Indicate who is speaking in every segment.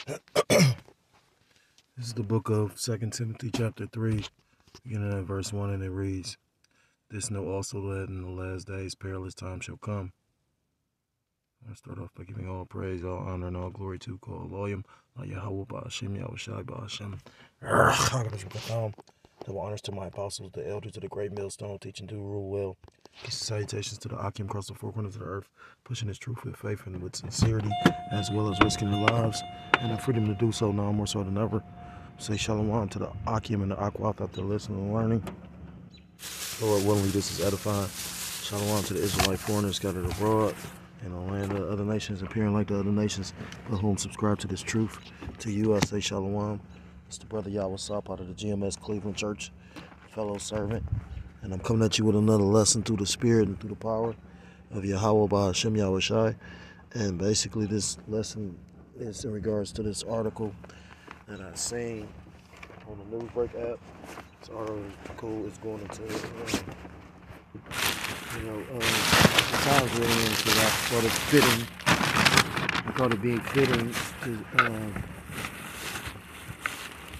Speaker 1: This is the book of 2 Timothy chapter 3, beginning at verse 1, and it reads, "This know also that in the last days perilous times shall come." I start off by giving all praise, all honor, and all glory to Kol Elohim, Yahweh Ba'ashem, Yahweh Shai Ba'ashem. Double honors to my apostles, the elders of the great millstone, teaching to rule well. Peace and salutations to the Akim across the four corners of the earth, pushing his truth with faith and with sincerity, as well as risking their lives and their freedom to do so now more so than ever. Say shalom to the Akim and the Akwath after listening and learning. Lord willingly, this is edifying. Shalom to the Israelite foreigners scattered abroad in the land of other nations, appearing like the other nations, but whom subscribe to this truth. To you I say shalom. It's the brother Yahweh Sop out of the GMS Cleveland Church, fellow servant. And I'm coming at you with another lesson through the spirit and through the power of Yahweh Ba'ashem Yahweh Shai. And basically this lesson is in regards to this article that I seen on the Newsbreak app. This article is going into, the times we're in, because I thought it being fitting to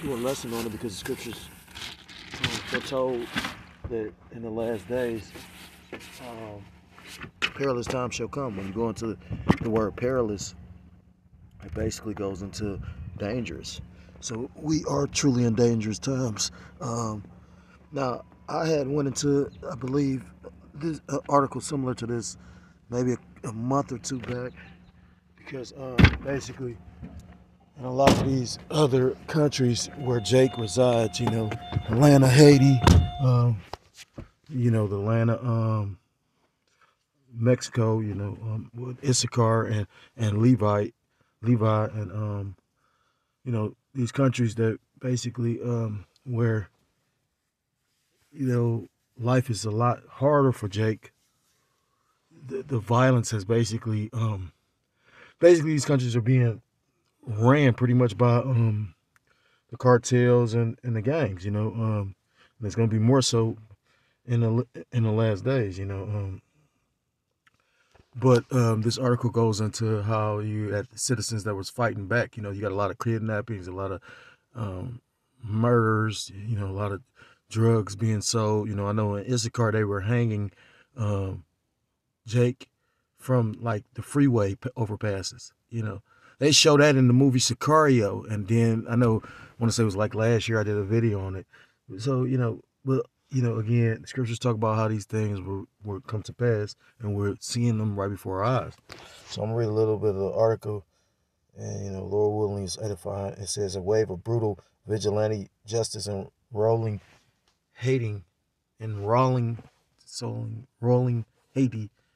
Speaker 1: do a lesson on it, because the scriptures foretold that in the last days, perilous times shall come. When you go into the word perilous, it basically goes into dangerous. So we are truly in dangerous times. Now, I had went into, I believe, this article similar to this maybe a month or two back, because basically in a lot of these other countries where Jake resides, Atlanta, Haiti, the Atlanta, Mexico, with Issachar and Levi, and these countries that basically where life is a lot harder for Jake. The violence has basically these countries are being ran pretty much by the cartels and the gangs, and it's going to be more so in the last days, But this article goes into how you had citizens that was fighting back. You got a lot of kidnappings, a lot of murders, a lot of drugs being sold. I know in Issachar they were hanging Jake from like the freeway overpasses. They show that in the movie Sicario, and then I want to say it was like last year I did a video on it. So but again, the scriptures talk about how these things will come to pass, and we're seeing them right before our eyes. So I'm gonna read a little bit of the article, and Lord willing, is edifying. It says, "A wave of brutal vigilante justice and rolling Haiti in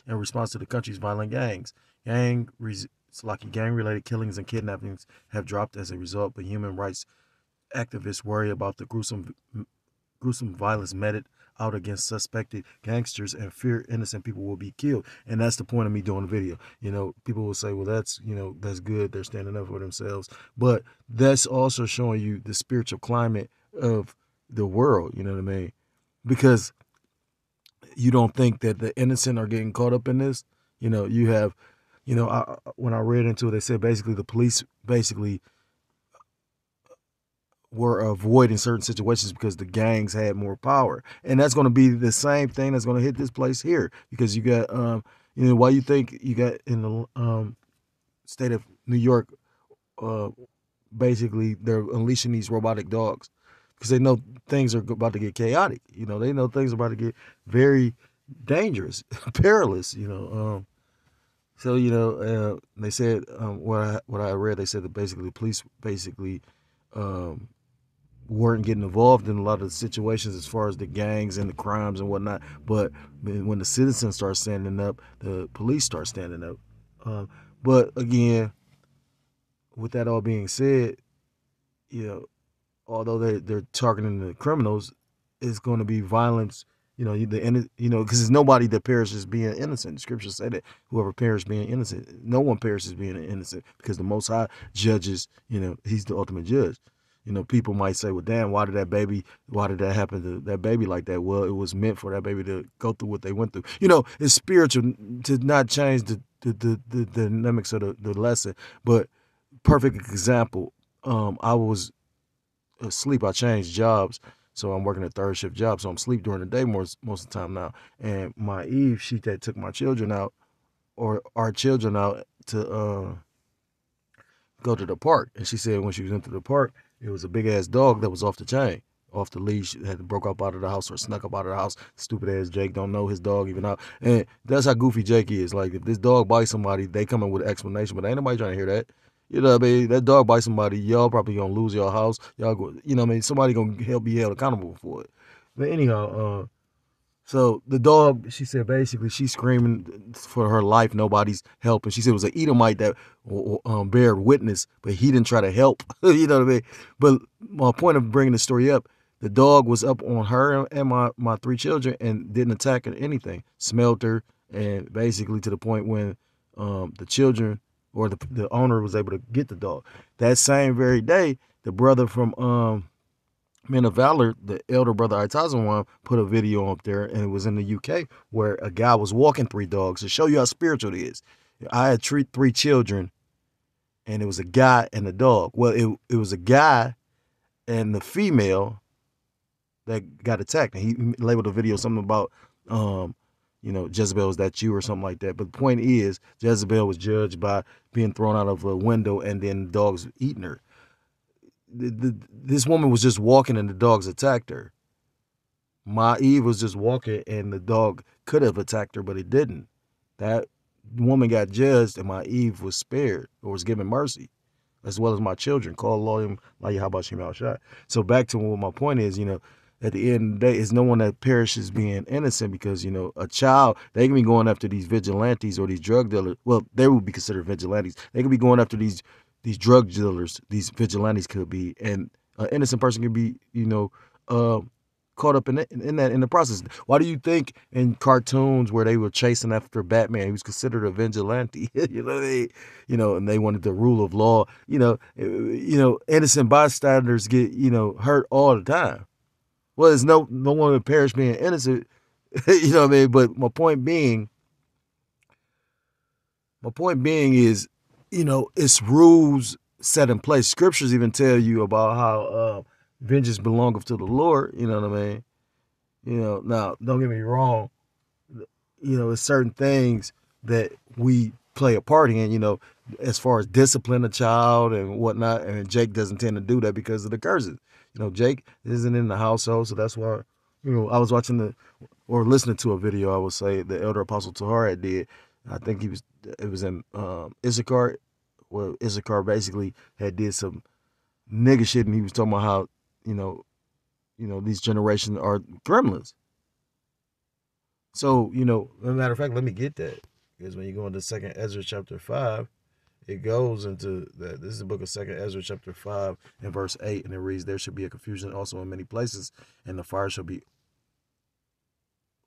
Speaker 1: response to the country's violent gangs. Gang-related killings and kidnappings have dropped as a result, but human rights activists worry about the gruesome violence meted out against suspected gangsters and fear innocent people will be killed." And that's the point of me doing the video. People will say, well, that's good. They're standing up for themselves. But that's also showing you the spiritual climate of the world. You know what I mean? Because you don't think that the innocent are getting caught up in this. You have, when I read into it, they said basically the police were avoiding certain situations because the gangs had more power. And that's going to be the same thing that's going to hit this place here, because you got, why you think you got in the state of New York, basically they're unleashing these robotic dogs because they know things are about to get chaotic. They know things are about to get very dangerous, perilous, So, they said, what I read, they said that basically the police weren't getting involved in a lot of the situations as far as the gangs and the crimes and whatnot. But when the citizens start standing up, the police start standing up. But again, with that all being said, although they're targeting the criminals, it's going to be violence. Because there's nobody that perishes being innocent. The scriptures say that whoever perishes being innocent, no one perishes being innocent, because the Most High judges. He's the ultimate judge. People might say, well, damn, why did that happen to that baby like that? Well, it was meant for that baby to go through what they went through. It's spiritual to not change the dynamics of the lesson, but perfect example. I was asleep. I changed jobs, so I'm working a third shift job. So I'm asleep during the day most of the time now. And my Eve, she that took my children out, or our children out to go to the park. And she said when she was into the park, it was a big ass dog that was off the chain, off the leash, had broke up out of the house or snuck up out of the house. Stupid ass Jake don't know his dog even out. And that's how goofy Jake is. Like if this dog bites somebody, they come in with an explanation, but ain't nobody trying to hear that. You know what I mean? That dog bites somebody, y'all probably gonna lose your house. Y'all go, you know what I mean? Somebody gonna be held accountable for it. But anyhow, so the dog, she said basically she's screaming for her life. Nobody's helping. She said it was an Edomite that bared witness, but he didn't try to help. You know what I mean? But my point of bringing the story up, the dog was up on her and my three children and didn't attack her anything. Smelled her, and basically to the point when the children or the owner was able to get the dog. That same very day, the brother from Men of Valor, the elder brother Itazawan, put a video up there, and it was in the UK where a guy was walking three dogs to show you how spiritual it is. I had three children, and it was a guy and a dog. Well, it was a guy and the female that got attacked, and he labeled the video something about, Jezebel, is that you or something like that. But the point is, Jezebel was judged by being thrown out of a window, and then dogs eating her. This woman was just walking and the dogs attacked her. My Eve was just walking and the dog could have attacked her, but it didn't. That woman got judged and my Eve was spared or was given mercy, as well as my children. Call law like how about Shemal shot. So back to what my point is, at the end of the day, it's no one that perishes being innocent because, a child, they can be going after these vigilantes or these drug dealers. Well, they would be considered vigilantes. They could be going after these drug dealers, these vigilantes could be, and an innocent person could be, caught up in the process. Why do you think in cartoons where they were chasing after Batman, he was considered a vigilante? And they wanted the rule of law. Innocent bystanders get hurt all the time. Well, there's no one would perish being innocent. You know what I mean? But my point being is, it's rules set in place. Scriptures even tell you about how vengeance belongeth to the Lord. You know what I mean? Now, don't get me wrong. It's certain things that we play a part in, as far as discipline a child and whatnot. And Jake doesn't tend to do that because of the curses. Jake isn't in the household, so that's why, I was watching or listening to a video, I would say, the elder apostle Tahar did. I think it was in Issachar. Well, Issachar basically had did some nigga shit, and he was talking about how, these generations are gremlins. So, as a matter of fact, let me get that. Because when you go into 2nd Ezra chapter 5, it goes into that. This is the book of 2nd Ezra chapter 5 and verse 8, and it reads, there should be a confusion also in many places, and the fire shall be.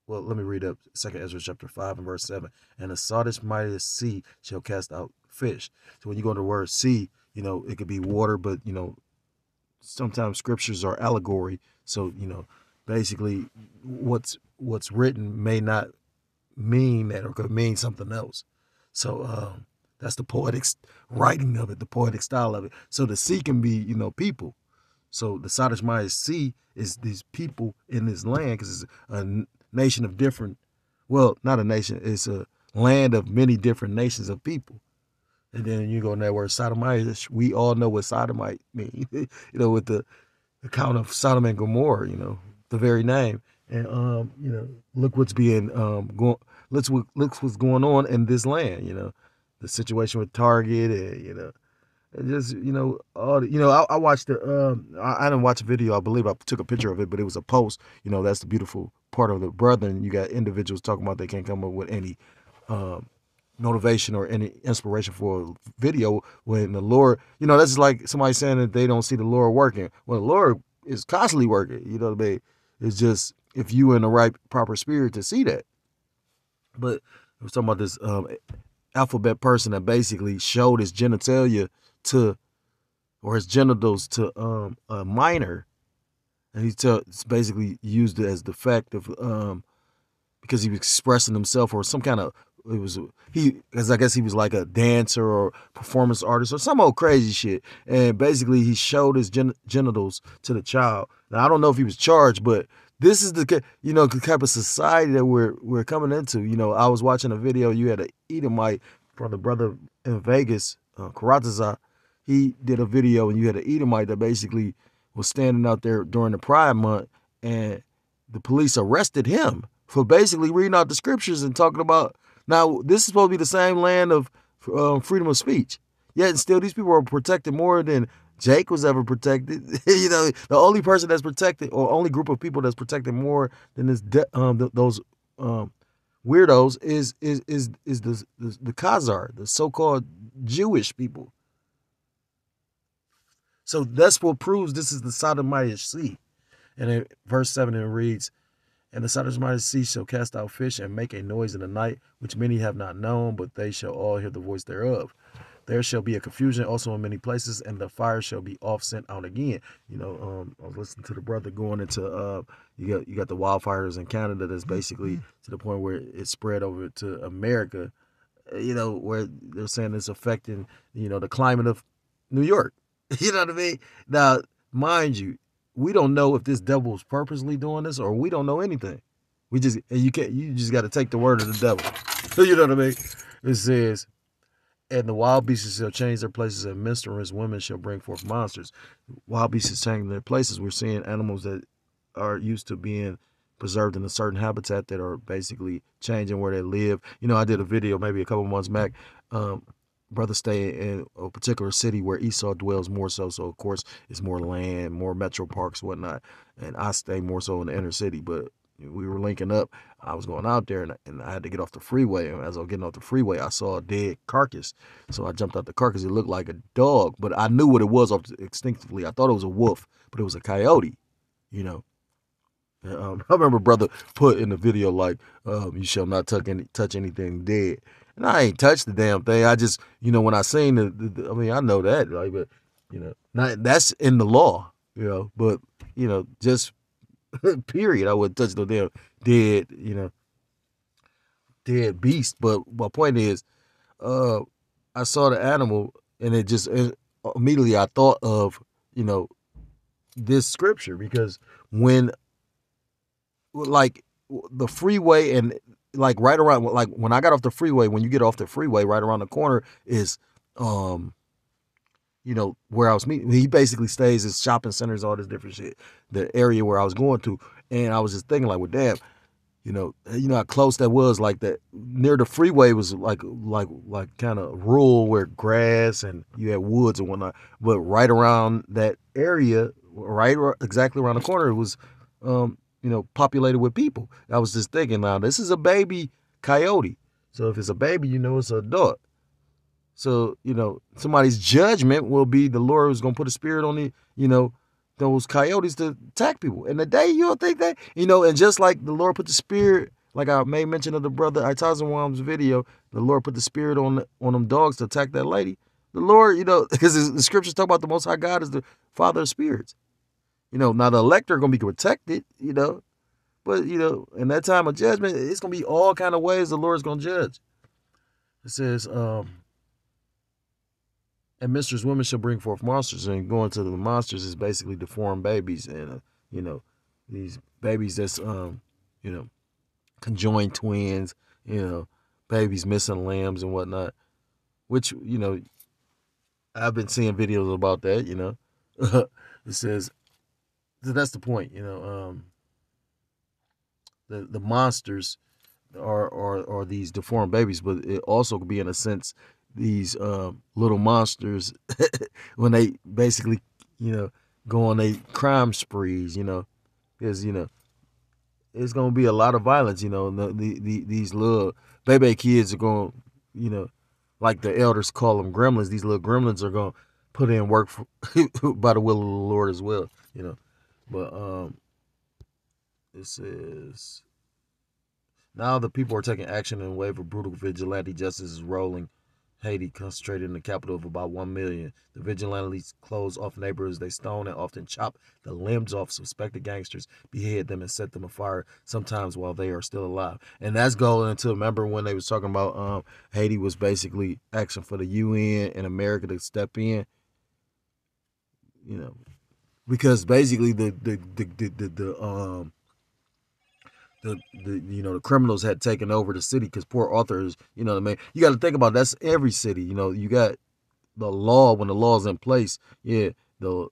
Speaker 1: Well, let me read up 2nd Ezra chapter 5 and verse 7. And the Sodish mightiest sea shall cast out fish. So when you go to the word sea, it could be water, but, sometimes scriptures are allegory. So, basically what's written may not mean that or could mean something else. So that's the poetic writing of it, the poetic style of it. So the sea can be, people. So the Sodish mightiest sea is these people in this land because it's a nation of different, well, not a nation, it's a land of many different nations of people. And then you go in that word sodomite, we all know what sodomite means, with the account of Sodom and Gomorrah, the very name. And, look what's being, look what's going on in this land, the situation with Target and, and just, all the, I watched I didn't watch a video. I believe I took a picture of it, but it was a post. That's the beautiful part of the brethren. You got individuals talking about they can't come up with any motivation or any inspiration for a video when the Lord, that's like somebody saying that they don't see the Lord working. Well, the Lord is constantly working. What I mean? It's just if you in the right, proper spirit to see that. But I was talking about this alphabet person that basically showed his genitalia or his genitals to a minor, and he basically used it as the fact of because he was expressing himself or some kind of it was because I guess he was like a dancer or performance artist or some old crazy shit. And basically, he showed his genitals to the child. Now I don't know if he was charged, but this is the the type of society that we're coming into. I was watching a video. You had an Edomite from the brother in Vegas, Karataza. He did a video, and you had an Edomite that basically was standing out there during the Pride Month, and the police arrested him for basically reading out the scriptures and talking about. Now, this is supposed to be the same land of freedom of speech. Yet and still, these people are protected more than Jake was ever protected. The only person that's protected, or only group of people that's protected more than those weirdos is the Khazar, the so-called Jewish people. So that's what proves this is the Sodomite Sea. And in verse 7 it reads, "And the Sodomite Sea shall cast out fish and make a noise in the night, which many have not known, but they shall all hear the voice thereof. There shall be a confusion also in many places, and the fire shall be off sent out again." I was listening to the brother going into you got the wildfires in Canada that's basically to the point where it spread over to America. Where they're saying it's affecting the climate of New York. You know what I mean? Now, mind you, we don't know if this devil is purposely doing this, or we don't know anything. You just got to take the word of the devil. You know what I mean? It says, "And the wild beasts shall change their places, and minstrels women shall bring forth monsters." Wild beasts changing their places. We're seeing animals that are used to being preserved in a certain habitat that are basically changing where they live. I did a video maybe a couple months back. Brother stay in a particular city where Esau dwells more so. So, of course, it's more land, more metro parks, whatnot. And I stay more so in the inner city. But we were linking up. I was going out there, and I had to get off the freeway. And as I was getting off the freeway, I saw a dead carcass. So I jumped out the carcass. It looked like a dog, but I knew what it was instinctively. I thought it was a wolf, but it was a coyote, I remember brother put in the video like, "You shall not touch anything dead." And I ain't touched the damn thing. I just, when I seen I mean, I know that, like, but, not that's in the law, but, just period. I wouldn't touch no damn dead, dead beast. But my point is, I saw the animal, and immediately I thought of, this scripture, because when, like, the freeway and like right around, like when I got off the freeway, when you get off the freeway, right around the corner is, where I was meeting. He basically stays at shopping centers, all this different shit, the area where I was going to. And I was just thinking like, well, damn, how close that was. Like that near the freeway was like kind of rural where grass and you had woods and whatnot. But right around that area, right exactly around the corner, it was, populated with people. I was just thinking, now this is a baby coyote. So if it's a baby, it's an adult. So, somebody's judgment will be the Lord is going to put a spirit on those coyotes to attack people. And the day you don't think that, and just like the Lord put the spirit, like I made mention of the brother Itazawam's video, the Lord put the spirit on them dogs to attack that lady. The Lord, because the scriptures talk about the Most High God is the Father of spirits. Now the elect are going to be protected, but, in that time of judgment, it's going to be all kind of ways the Lord's going to judge. It says, "And mistress women shall bring forth monsters." And going to the monsters is basically deformed babies. And, these babies that's, conjoined twins, babies missing limbs and whatnot, which, I've been seeing videos about that, It says, that's the point, the monsters are these deformed babies, but it also could be, in a sense, these little monsters when they basically, go on a crime sprees, because, it's going to be a lot of violence, these little baby kids are going, like the elders call them gremlins. These little gremlins are going to put in work by the will of the Lord as well, But it says, "Now the people are taking action in a wave of brutal vigilante justice is rolling Haiti, concentrated in the capital of about 1 million. The vigilantes close off neighborhoods. They stone and often chop the limbs off suspected gangsters, behead them, and set them afire, sometimes while they are still alive. And that's going into, remember when they was talking about Haiti was basically asking for the UN and America to step in, you know, because basically the criminals had taken over the city because Port Arthur is, you know what I mean? You got to think about that's every city. You know, you got the law when the law's in place. Yeah, the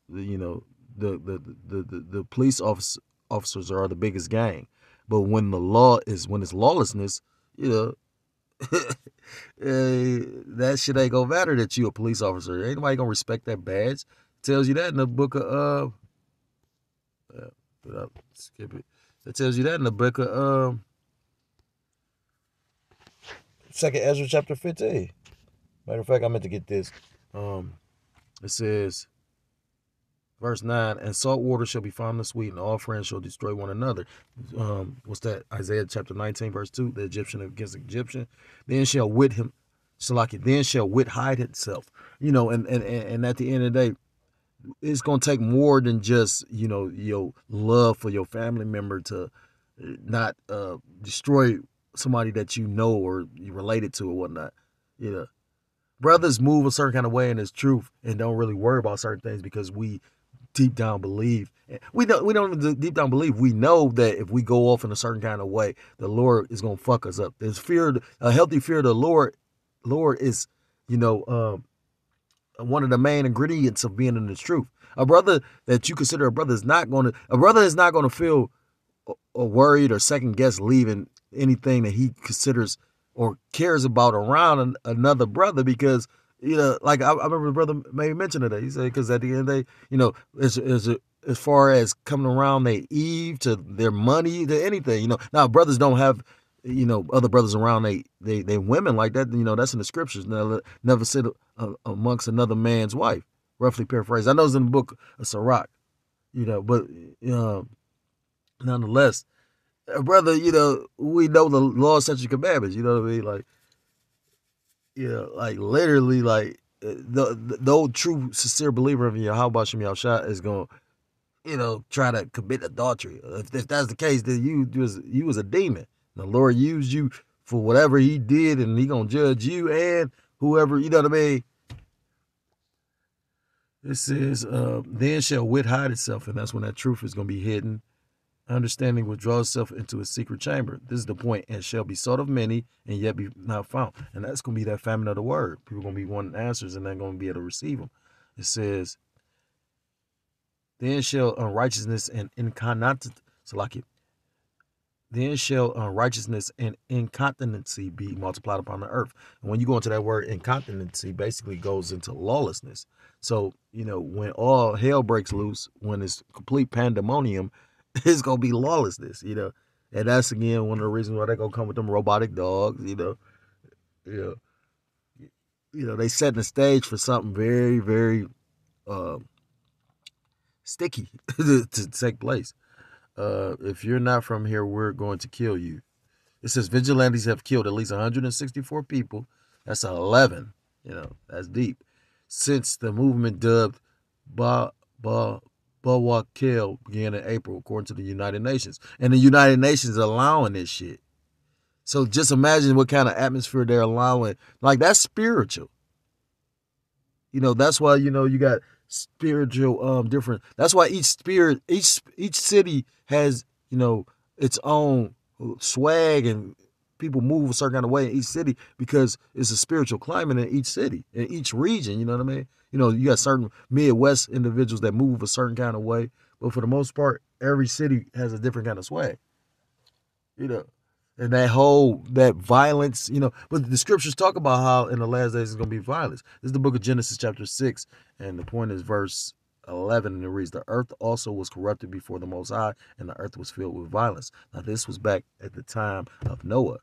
Speaker 1: police officers are the biggest gang, but when it's lawlessness, you know, that shit ain't gonna matter that you a police officer. Ain't nobody gonna respect that badge. Tells you that in the book of skip it. It tells you that in the book of Second Ezra chapter 15. Matter of fact, I meant to get this. It says, verse 9, and salt water shall be found in the sweet, and all friends shall destroy one another. What's that? Isaiah chapter 19, verse 2, the Egyptian against the Egyptian. Then shall wit him, Salaki, then shall wit hide itself. You know, and at the end of the day, it's gonna take more than just, you know, your love for your family member to not destroy somebody that you know or you related to or whatnot. You know, brothers move a certain kind of way in this truth and don't really worry about certain things because we deep down believe. We don't even deep down believe. We know that if we go off in a certain kind of way, the Lord is gonna fuck us up. There's a healthy fear of the Lord. Lord is, you know, one of the main ingredients of being in the truth. A brother that you consider a brother is not gonna feel worried or second guess leaving anything that he considers or cares about around another brother because, you know, like I remember the brother maybe mentioned it. He said because at the end of the day, you know, as far as coming around their Eve to their money to anything, you know. Now brothers don't have, you know, other brothers around they women like that. You know, that's in the scriptures. Never sit amongst another man's wife. Roughly paraphrased. I know it's in the book of Sirach, you know, but nonetheless, brother, you know, we know the law, statutes, and commandments. You know what I mean? Like, you know, like literally, like the old true sincere believer of Yahweh Shem Yahushua is going, you know, try to commit adultery. If that's the case, then you was a demon. The Lord used you for whatever He did, and He gonna judge you and whoever. You know what I mean? It says, "Then shall wit hide itself," and that's when that truth is gonna be hidden. Understanding withdraws itself into a secret chamber. This is the point, and shall be sought of many, and yet be not found. And that's gonna be that famine of the word. People gonna be wanting answers, and they're gonna be able to receive them. It says, "Then shall unrighteousness and incontinency, then shall unrighteousness and incontinency be multiplied upon the earth." And when you go into that word incontinency, basically goes into lawlessness. So, you know, when all hell breaks loose, when it's complete pandemonium, it's gonna be lawlessness, you know. And that's again one of the reasons why they're gonna come with them robotic dogs, you know. Yeah. You know, they setting the stage for something very, very sticky to take place. If you're not from here, we're going to kill you. It says vigilantes have killed at least 164 people. That's 11. You know, that's deep. Since the movement dubbed Bawakel began in April, according to the United Nations. And the United Nations is allowing this shit. So just imagine what kind of atmosphere they're allowing. Like, that's spiritual. You know, that's why, you know, you got spiritual different. That's why each city has, you know, its own swag, and people move a certain kind of way in each city because it's a spiritual climate in each city, in each region, you know what I mean? You know, you got certain Midwest individuals that move a certain kind of way, but for the most part, every city has a different kind of swag, you know. And that violence, you know, but the scriptures talk about how in the last days it's going to be violence. This is the book of Genesis chapter 6, and the point is verse 11, and it reads, "The earth also was corrupted before the Most High, and the earth was filled with violence." Now this was back at the time of Noah.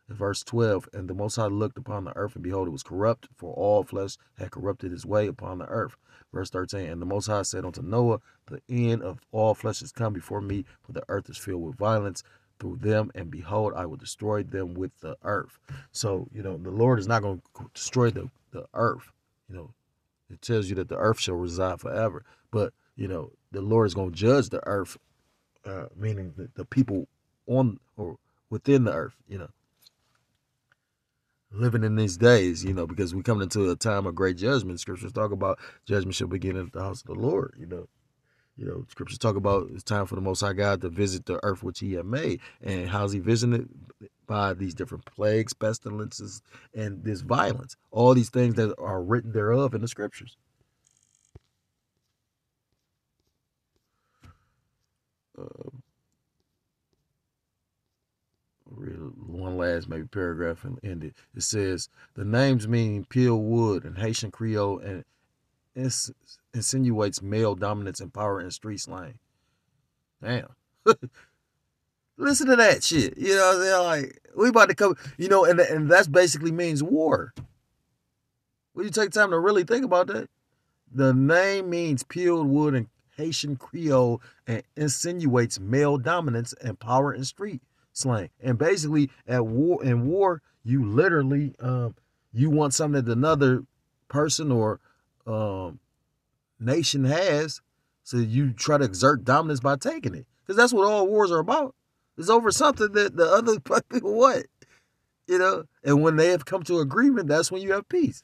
Speaker 1: In verse 12, "And the Most High looked upon the earth, and behold, it was corrupt, for all flesh had corrupted his way upon the earth." Verse 13, "And the Most High said unto Noah, The end of all flesh is come before me, for the earth is filled with violence. through them, and behold, I will destroy them with the earth. So, the Lord is not going to destroy the earth. It tells you that the earth shall reside forever. But, the Lord is going to judge the earth, meaning the people on or within the earth, living in these days, because we come into a time of great judgment. Scriptures talk about judgment shall begin at the house of the Lord. Scriptures talk about it's time for the Most High God to visit the earth which He had made. And how's He visiting it? By these different plagues, pestilences, and this violence. All these things that are written thereof in the Scriptures. Read one last maybe paragraph and end it. It says the names mean peeled wood and Haitian Creole and insinuates male dominance and power in street slang. Damn. Listen to that shit. They're like, we about to come, and that's basically means war. Will you take time to really think about that? The name means peeled wood and Haitian Creole and insinuates male dominance and power in street slang. And basically, in war, you literally you want something that another person or nation has, so you try to exert dominance by taking it. Because that's what all wars are about. It's over something that the other people want. And when they have come to agreement, that's when you have peace.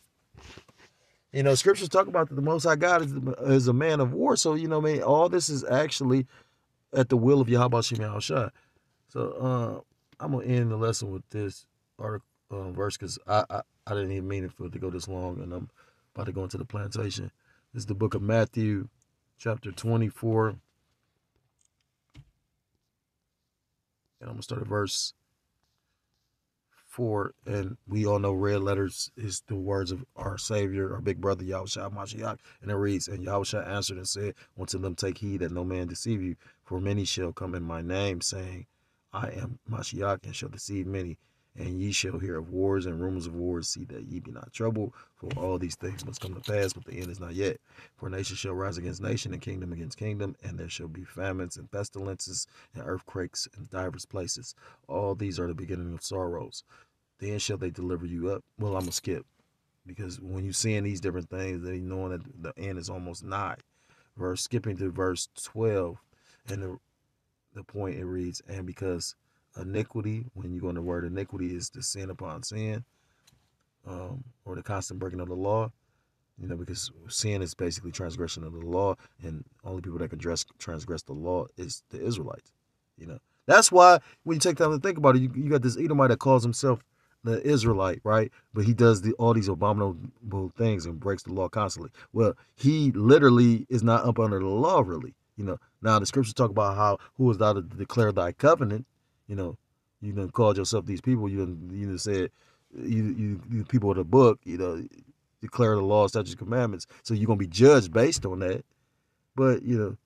Speaker 1: Scriptures talk about that the Most High God is a man of war. So, all this is actually at the will of Yahweh Shem Yahushua. So, I'm going to end the lesson with this article, verse, because I didn't even mean it for it to go this long, and I'm about to go into the plantation. This is the book of Matthew, chapter 24. And I'm going to start at verse 4, and we all know red letters is the words of our Savior, our big brother, Yahushua Mashiach, and it reads, and Yahushua answered and said, unto them, take heed that no man deceive you, for many shall come in my name, saying, I am Mashiach, and shall deceive many. And ye shall hear of wars and rumors of wars. See that ye be not troubled, for all these things must come to pass, but the end is not yet. For nation shall rise against nation, and kingdom against kingdom, and there shall be famines and pestilences and earthquakes in divers places. All these are the beginning of sorrows. Then shall they deliver you up. Well, I'm going to skip, because when you're seeing these different things, then knowing that the end is almost nigh. Skipping to verse 12, and the point it reads, and because iniquity, when you go in the word iniquity, is the sin upon sin, or the constant breaking of the law, because sin is basically transgression of the law, and only people that can transgress the law is the Israelites. That's why when you take time to think about it, you got this Edomite that calls himself the Israelite, right? But he does all these abominable things and breaks the law constantly. Well, he literally is not up under the law, really. Now the scriptures talk about who is thou to declare thy covenant. You done called yourself these people. You done said you people of the book. Declare the law, statutes, commandments. So you're gonna be judged based on that. But it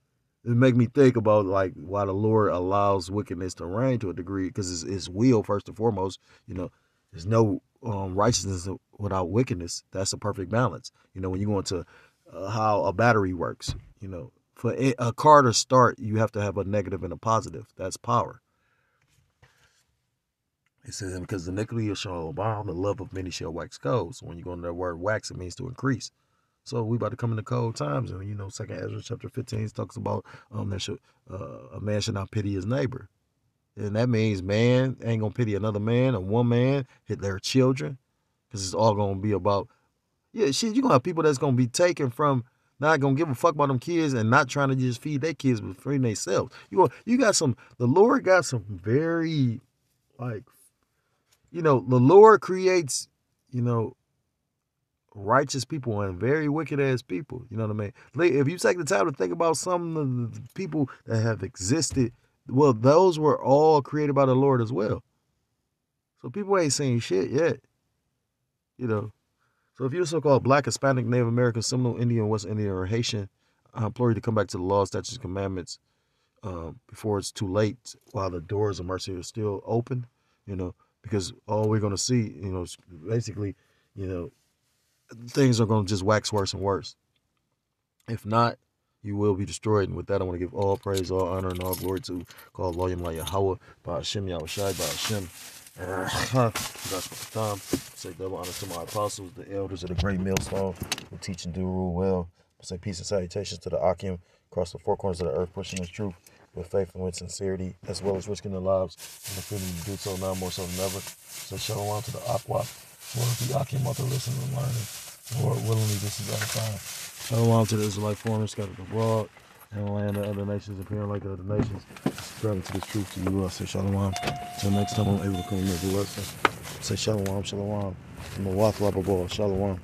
Speaker 1: make me think about like why the Lord allows wickedness to reign to a degree, because it's will first and foremost. There's no righteousness without wickedness. That's a perfect balance. When you go into how a battery works, for a car to start, you have to have a negative and a positive. That's power. It says, because iniquity shall abound, the love of many shall wax cold. So when you go into that word wax, it means to increase. So we about to come into cold times. And, Second Ezra chapter 15 talks about that a man should not pity his neighbor. And that means man ain't going to pity another man or one man, hit their children. Because it's all going to be about, you're going to have people that's going to be taken from, not going to give a fuck about them kids and not trying to just feed their kids, but feeding themselves. The Lord got some very, the Lord creates, righteous people and very wicked ass people. You know what I mean? If you take the time to think about some of the people that have existed, well, those were all created by the Lord as well. So people ain't saying shit yet. So if you're so-called Black, Hispanic, Native American, Seminole Indian, West Indian, or Haitian, I implore you to come back to the law, statutes, and commandments before it's too late, while the doors of mercy are still open, because all we're going to see, basically, things are going to just wax worse and worse. If not, you will be destroyed. And with that, I want to give all praise, all honor, and all glory to call Loyam La Yahweh, by Hashem Yahushai, by Hashem. That's what the time. Say double honor to my apostles, the elders of the great millstone, who teach and do rule well. Say peace and salutations to the Akim across the four corners of the earth, pushing the truth with faith and with sincerity, as well as risking their lives and the freedom to do so now more so than ever. So shalom to the Aqua. Lord, the Akim out there listening and learning. Lord, willingly, this is our time. Shalom to the Israelite foreigners scattered abroad and the land of other nations, appearing like other nations, spreading to this truth to you. I say shalom. Until next time I'm able to come and make a lesson. Say shalom, shalom. I'm a walk like a ball. Shalom.